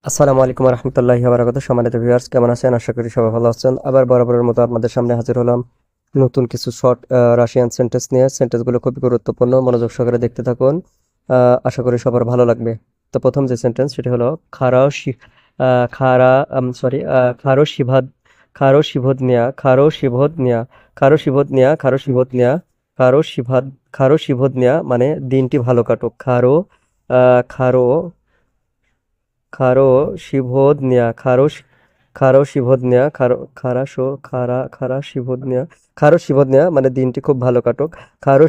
আসসালামু আলাইকুম রহমতুল্লাহি ওয়া বারাকাতুহু। সম্মানিত ভিউয়ার্স, কেমন আছেন? আশা করি সবাই ভালো আছেন। আবার বরাবরের মতো আপনাদের সামনে হাজির হলাম নতুন কিছু শর্ট রাশিয়ান সেন্টেন্স নিয়ে। সেন্টেন্সগুলো খুবই গুরুত্বপূর্ণ, মনোযোগ সহকারে দেখতে থাকুন। আশা করি সবার ভালো লাগবে। তো প্রথম যে সেন্টেন্স সেটি হলো খারা সরি খারো শিভাদ খারো শিভোদনিয়া খারো শিভোদনিয়া খারো শিভোদনিয়া খারো শিভোদনিয়া খারো শিভাদ খারো শিভোদনিয়া মানে দিনটি ভালো কাটুক। খারো খারো শিভোদনিয়া খারো শিভোদনিয়া খারো শিভোদনিয়া মানে দিনটি খুব ভালো কাটুক। খারো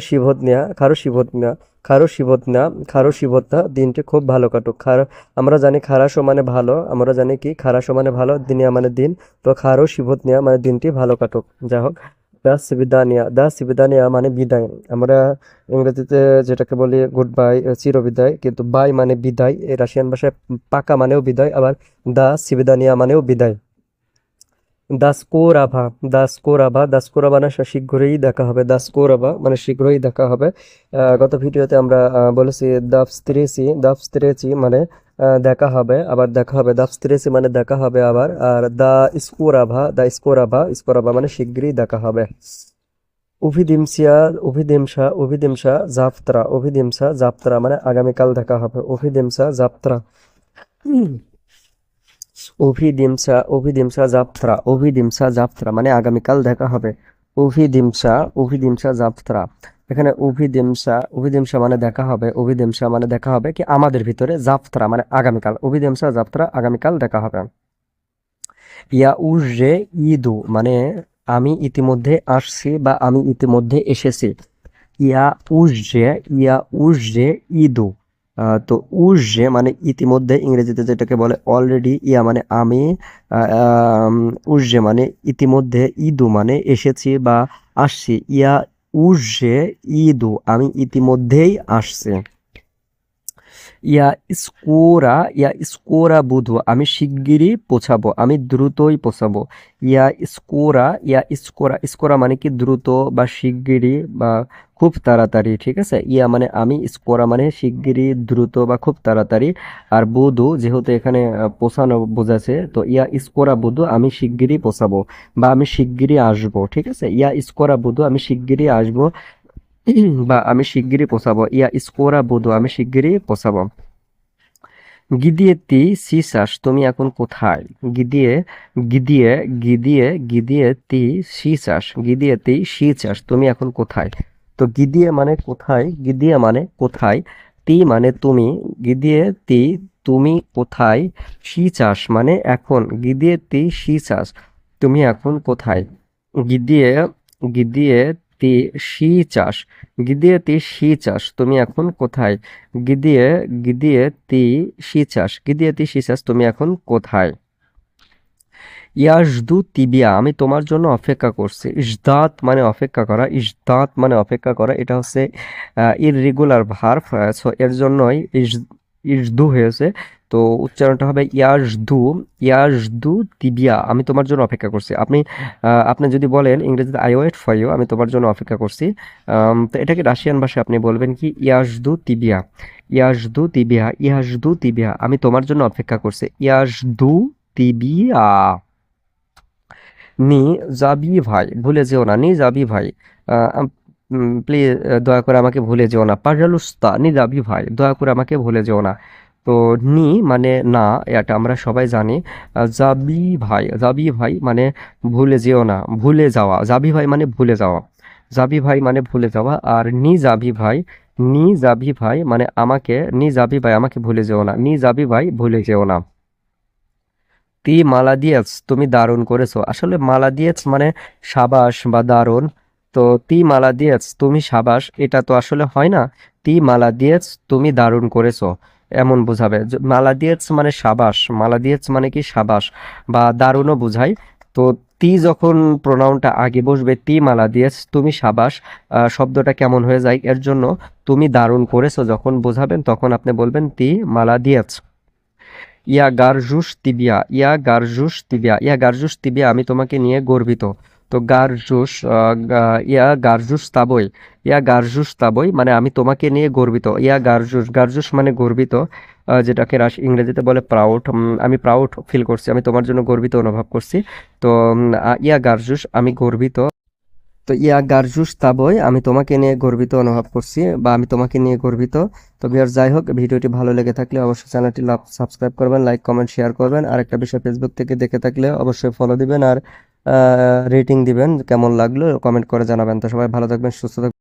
শিভোদনা দিনটি খুব ভালো কাটুক। আমরা জানি খারাশো মানে ভালো, আমরা জানি কি খারাশো মানে ভালো, দিনিয়া মানে দিন। তো খারো শিভোদনিয়া মানে দিনটি ভালো কাটুক। যাই হোক, দা সিবিদানিয়া মানে বিদায়। আমরা ইংরেজিতে যেটাকে বলি গুড বাই, চিরবিদায়, কিন্তু বাই মানে বিদায়। এই রাশিয়ান ভাষায় পাকা মানেও বিদায়, আবার দা সিবিদানিয়া মানেও বিদায়। দাসকোরাভা দাসকোরাভা মানে শীঘ্রই দেখা হবে। দাসকোরাভা মানে শীঘ্রই দেখা হবে। গত ভিডিওতে আমরা বলেছি দাভস্ত্রেচি মানে দেখা হবে, আবার দেখা হবে। দাভস্ত্রেচি মানে দেখা হবে আবার। আর দা স্কোরাভা মানে শীঘ্রই দেখা হবে। অভিদিমসা যাত্রা মানে আগামীকাল দেখা হবে। অভিদিমসা যাত্রা মানে আগামীকাল দেখা হবে। অভিদিমসা যাত্রা, এখানে অভিদিমসা মানে দেখা হবে। অভিদিমসা মানে দেখা হবে কি আমাদের ভিতরে, যাত্রা মানে আগামীকাল। অভিদিমসা যাত্রা আগামীকাল দেখা হবে। ইদু মানে আমি ইতিমধ্যে আসছি বা আমি ইতিমধ্যে এসেছি। ইয়া উজে ইয়া উজে ইদু। তো উজে মানে ইতিমধ্যে, ইংরেজিতে যেটাকে বলে অলরেডি। ইয়া মানে আমি, উজে মানে ইতিমধ্যে, ইদু মানে এসেছি বা আসছি। উজে ইদু আমি ইতিমধ্যেই আসছি। ইয়া স্কোরা বুধু আমি শিগগিরই পৌঁছাবো, আমি দ্রুতই পৌঁছাবো। ইয়া স্কোরা মানে কি দ্রুত বা শিগগিরই বা খুব তাড়াতাড়ি, ঠিক আছে। ইয়া মানে আমি, স্কোরা মানে শিগগিরই, দ্রুত বা খুব তাড়াতাড়ি। আর বুধু যেহেতু এখানে পৌঁছানো বোঝাচ্ছে, তো ইয়া স্কোরা বুধু আমি শিগগিরই পৌঁছাবো বা আমি শিগগিরই আসবো, ঠিক আছে। ইয়া স্কোরা বুধু আমি শিগগিরই আসবো বা আমি শিগগিরই পৌঁছাবো। ইয়া স্কোরা বুধু আমি শিগগিরই পৌঁছাবো। গিদিয়েতি সিসাস তুমি এখন কোথায়? গিদিয়ে গিদিয়ে গিদিয়ে গিদিয়েতি সিসাস তুমি এখন কোথায়? তো গিদিয়ে মানে কোথায়, গিদিয়ে মানে কোথায়, তি মানে তুমি, গিদিয়ে তি তুমি কোথায়, সিচাস মানে এখন, গিদিয়ে তি সিচাস তুমি এখন কোথায়? গিদিয়ে গিদিয়ে তি সিচাস গিদিয়ে তি সিচাস তুমি এখন কোথায়? গিদিয়ে গিদিয়ে তি গিদিয়ে তি সিচাস তুমি এখন কোথায়? ইয়াজদু তিবিয়া আমি তোমার জন্য অপেক্ষা করছি। ইজদাত মানে অপেক্ষা করা, ইজদাত মানে অপেক্ষা করা। এটা হচ্ছে ইররেগুলার ভার্ব, সো এর জন্যই ইজদু হয়েছে। তো উচ্চারণটা হবে ইয়াজদু তিবিয়া আমি তোমার জন্য অপেক্ষা করছি। আপনি যদি বলেন ইংরেজিতে আই ওয়েট ফর ইউ, আমি তোমার জন্য অপেক্ষা করছি, তো এটাকে রাশিয়ান ভাষায় আপনি বলবেন কি ইয়াজদু তিবিয়া আমি তোমার জন্য অপেক্ষা করছি। ইয়াজদু তিবিয়া। নি যাবি ভাই ভুলে যেও না, নি যাবি ভাই, প্লিজ দয়া করে আমাকে ভুলে যেও না। পাজালুস্তা নি যাবি ভাই দয়া করে আমাকে ভুলে যেও না। তো নি মানে না, এটা আমরা সবাই জানি। যাবি ভাই মানে ভুলে যেও না, ভুলে যাওয়া। যাবি ভাই মানে ভুলে যাওয়া, যাবি ভাই মানে ভুলে যাওয়া। আর নি যাবি ভাই মানে আমাকে, নি যাবি ভাই আমাকে ভুলে যেও না, নি যাবি ভাই ভুলে যেও না। তি মালাদিয়াস তুমি দারুণ করেছো। আসলে মালাদিয়াস মানে সাবাস বা দারুণ। তো তি মালাদিয়াস তুমি সাবাস, এটা তো আসলে হয় না। তি মালাদিয়াস তুমি দারুণ করেছো এমন বোঝাবে। মালাদিয়াস মানে সাবাস, মালাদিয়াস মানে কি সাবাস বা দারুণও বোঝায়। তো তি যখন প্রোনাউনটা আগে বসবে, তি মালাদিয়াস তুমি সাবাস, শব্দটা কেমন হয়ে যায়, এর জন্য তুমি দারুণ করেছো যখন বোঝাবেন তখন আপনি বলবেন তি মালাদিয়াস। ইয়া গারজুস তিবিয়া আমি তোমাকে নিয়ে গর্বিত। তো গারজুস গারজুস তাবই, গারজুস তাবই মানে আমি তোমাকে নিয়ে গর্বিত। গারজুস, গারজুস মানে গর্বিত, যেটাকে ইংরেজিতে বলে প্রাউড। আমি প্রাউড ফিল করছি, আমি তোমার জন্য গর্বিত অনুভব করছি। তো গারজুস আমি গর্বিত। তো গারজুস তাবই আমি তোমাকে নিয়ে গর্বিত অনুভব করছি, বা আমি তোমাকে নিয়ে গর্বিত। তো ভিউয়ার্স, যাই হোক, ভিডিওটি ভালো লেগে থাকলে অবশ্যই চ্যানেলটি সাবস্ক্রাইব করবেন, লাইক কমেন্ট শেয়ার করবেন। আর একটা বিষয়, ফেসবুক থেকে দেখে থাকলে অবশ্যই ফলো দিবেন আর রেটিং দিবেন, কেমন লাগলো কমেন্ট করে জানাবেন। তো সবাই ভালো থাকবেন, সুস্থ থাকবেন।